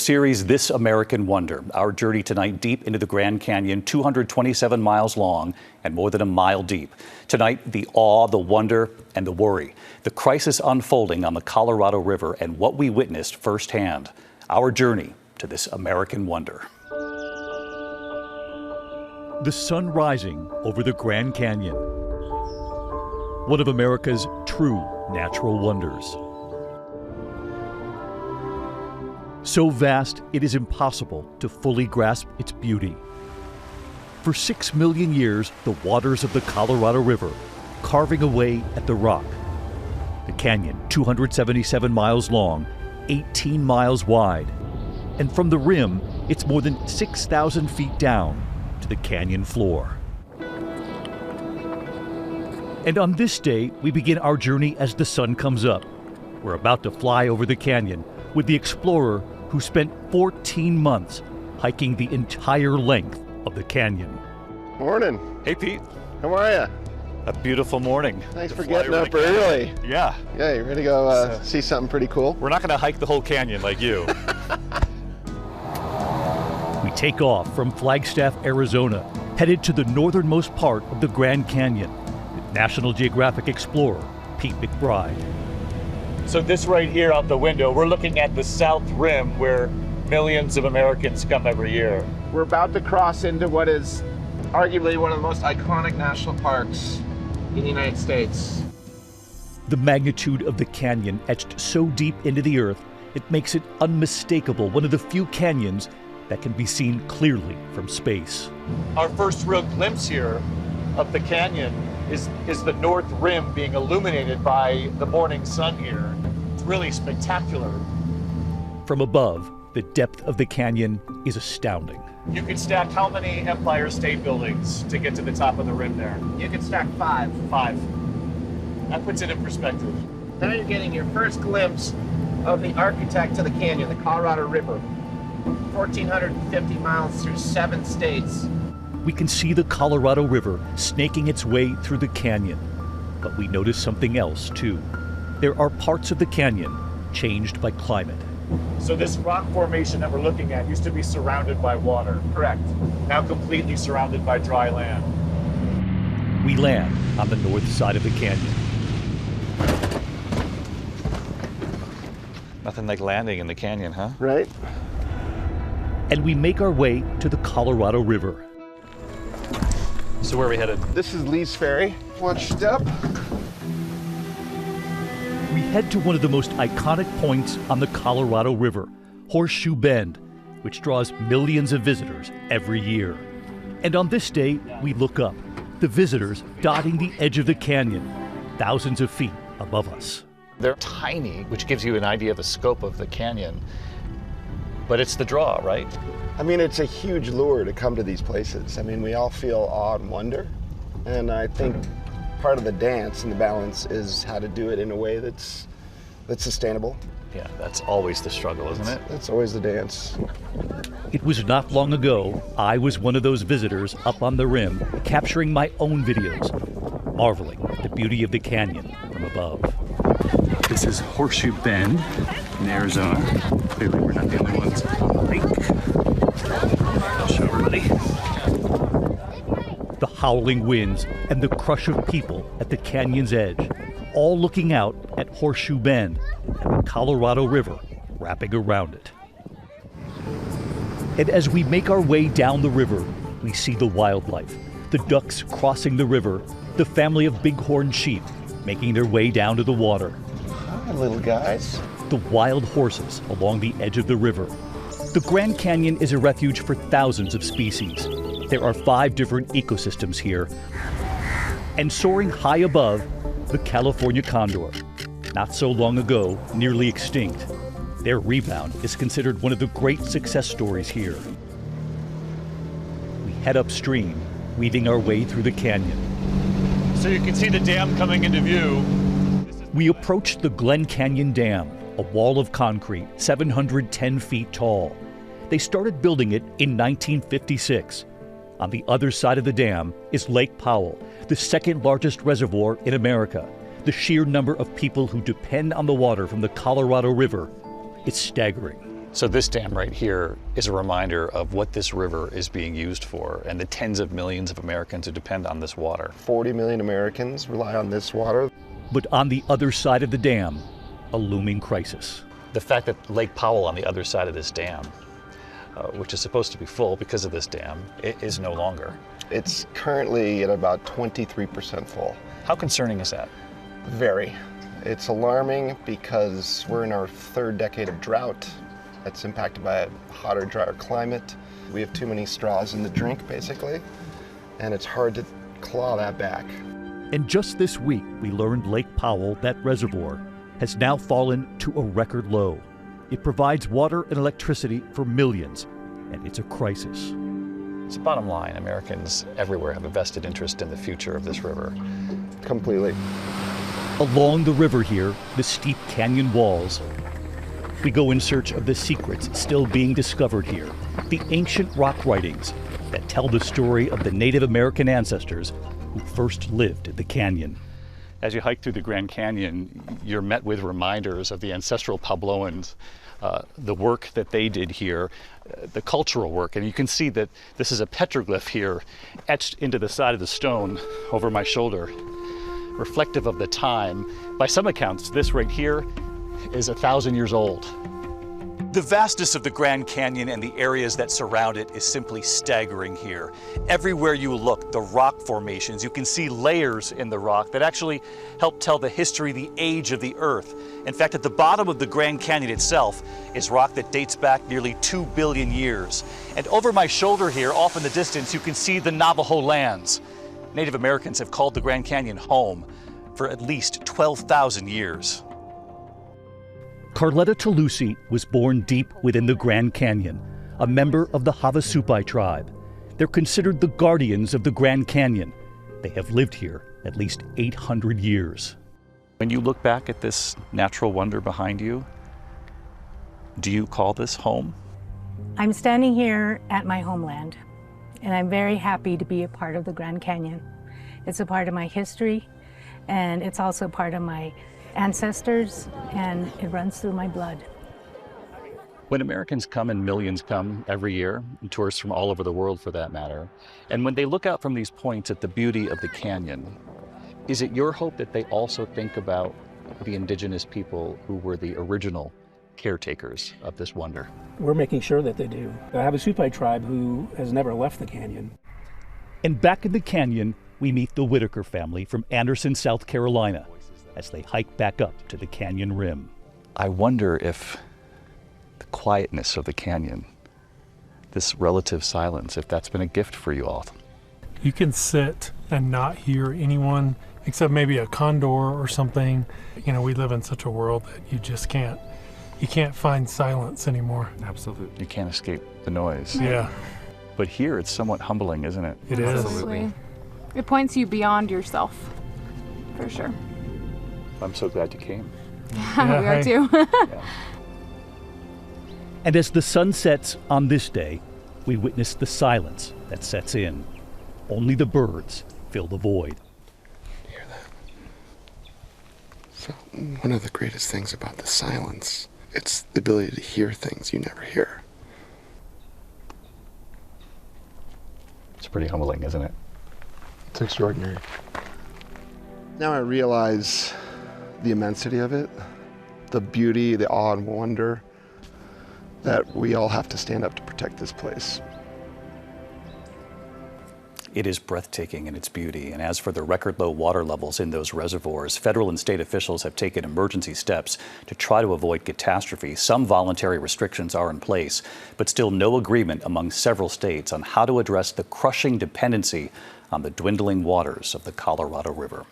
Series This American Wonder. Our journey tonight deep into the Grand Canyon, 227 miles long and more than a mile deep. Tonight, the awe, the wonder, and the worry. The crisis unfolding on the Colorado River and what we witnessed firsthand. Our journey to this American wonder. The sun rising over the Grand Canyon. One of America's true natural wonders. So vast, it is impossible to fully grasp its beauty. For 6 million years, the waters of the Colorado River carving away at the rock. The canyon, 277 miles long, 18 miles wide. And from the rim, it's more than 6,000 feet down to the canyon floor. And on this day, we begin our journey as the sun comes up. We're about to fly over the canyon with the explorer who spent 14 months hiking the entire length of the canyon. Morning. Hey, Pete. How are you? A beautiful morning. Thanks for getting up early. Yeah. Yeah, you ready to go see something pretty cool? We're not going to hike the whole canyon like you. We take off from Flagstaff, Arizona, headed to the northernmost part of the Grand Canyon with National Geographic explorer Pete McBride. So this right here out the window, we're looking at the south rim where millions of Americans come every year. We're about to cross into what is arguably one of the most iconic national parks in the United States. The magnitude of the canyon etched so deep into the earth, it makes it unmistakable, one of the few canyons that can be seen clearly from space. Our first real glimpse here of the canyon is the north rim being illuminated by the morning sun here. It's really spectacular. From above, the depth of the canyon is astounding. You could stack how many Empire State Buildings to get to the top of the rim there? You can stack 5. 5. That puts it in perspective. Now you're getting your first glimpse of the architect of the canyon, the Colorado River. 1,450 miles through 7 states. We can see the Colorado River snaking its way through the canyon. But we notice something else, too. There are parts of the canyon changed by climate. So this rock formation that we're looking at used to be surrounded by water. Correct. Now completely surrounded by dry land. We land on the north side of the canyon. Nothing like landing in the canyon, huh? Right? And we make our way to the Colorado River. So where are we headed? This is Lee's Ferry. Watch your step. We head to one of the most iconic points on the Colorado River, Horseshoe Bend, which draws millions of visitors every year. And on this day, we look up, the visitors dotting the edge of the canyon, thousands of feet above us. They're tiny, which gives you an idea of the scope of the canyon. But it's the draw, right? I mean, it's a huge lure to come to these places. I mean, we all feel awe and wonder. And I think part of the dance and the balance is how to do it in a way that's sustainable. Yeah, that's always the struggle, isn't it? That's always the dance. It was not long ago, I was one of those visitors up on the rim, capturing my own videos, marveling at the beauty of the canyon from above. This is Horseshoe Bend in Arizona. Clearly we're not the only ones on the lake. I'll show everybody. The howling winds and the crush of people at the canyon's edge, all looking out at Horseshoe Bend and the Colorado River wrapping around it. And as we make our way down the river, we see the wildlife, the ducks crossing the river, the family of bighorn sheep making their way down to the water. Hi, little guys. The wild horses along the edge of the river. The Grand Canyon is a refuge for thousands of species. There are 5 different ecosystems here. And soaring high above, the California condor. Not so long ago, nearly extinct. Their rebound is considered one of the great success stories here. We head upstream, weaving our way through the canyon. So you can see the dam coming into view. We approach the Glen Canyon Dam, a wall of concrete 710 feet tall. They started building it in 1956. On the other side of the dam is Lake Powell, the second largest reservoir in America. The sheer number of people who depend on the water from the Colorado River is staggering. So this dam right here is a reminder of what this river is being used for and the tens of millions of Americans who depend on this water. 40 million Americans rely on this water. But on the other side of the dam, a looming crisis. The fact that Lake Powell on the other side of this dam, which is supposed to be full because of this dam, it is no longer. It's currently at about 23% full. How concerning is that? Very. It's alarming because we're in our third decade of drought. That's impacted by a hotter, drier climate. We have too many straws in the drink, basically, and it's hard to claw that back. And just this week, we learned Lake Powell, that reservoir, has now fallen to a record low. It provides water and electricity for millions, and it's a crisis. So bottom line, Americans everywhere have a vested interest in the future of this river. Completely. Along the river here, the steep canyon walls, we go in search of the secrets still being discovered here, the ancient rock writings that tell the story of the Native American ancestors who first lived at the canyon. As you hike through the Grand Canyon, you're met with reminders of the ancestral Puebloans, the work that they did here, the cultural work. And you can see that this is a petroglyph here etched into the side of the stone over my shoulder, reflective of the time. By some accounts, this right here is 1,000 years old. The vastness of the Grand Canyon and the areas that surround it is simply staggering here. Everywhere you look, the rock formations, you can see layers in the rock that actually help tell the history, the age of the Earth. In fact, at the bottom of the Grand Canyon itself is rock that dates back nearly 2 billion years. And over my shoulder here, off in the distance, you can see the Navajo lands. Native Americans have called the Grand Canyon home for at least 12,000 years. Carletta Talusi was born deep within the Grand Canyon, a member of the Havasupai tribe. They're considered the guardians of the Grand Canyon. They have lived here at least 800 years. When you look back at this natural wonder behind you, do you call this home? I'm standing here at my homeland, and I'm very happy to be a part of the Grand Canyon. It's a part of my history, and it's also part of my ancestors, and it runs through my blood. When Americans come, and millions come every year, and tourists from all over the world for that matter, and when they look out from these points at the beauty of the canyon, is it your hope that they also think about the indigenous people who were the original caretakers of this wonder? We're making sure that they do. The Havasupai tribe, who has never left the canyon. And back in the canyon, we meet the Whitaker family from Anderson, South Carolina, as they hike back up to the canyon rim. I wonder if the quietness of the canyon, this relative silence, if that's been a gift for you all. You can sit and not hear anyone except maybe a condor or something. You know, we live in such a world that you just can't find silence anymore. Absolutely. You can't escape the noise. Yeah. But here it's somewhat humbling, isn't it? It is. Absolutely. It points you beyond yourself, for sure. I'm so glad you came. Yeah, we are too. Yeah. And as the sun sets on this day, we witness the silence that sets in. Only the birds fill the void. Hear that? So one of the greatest things about the silence, it's the ability to hear things you never hear. It's pretty humbling, isn't it? It's extraordinary. Now I realize the immensity of it, the beauty, the awe and wonder that we all have to stand up to protect this place. It is breathtaking in its beauty, and as for the record low water levels in those reservoirs, federal and state officials have taken emergency steps to try to avoid catastrophe. Some voluntary restrictions are in place, but still no agreement among several states on how to address the crushing dependency on the dwindling waters of the Colorado River.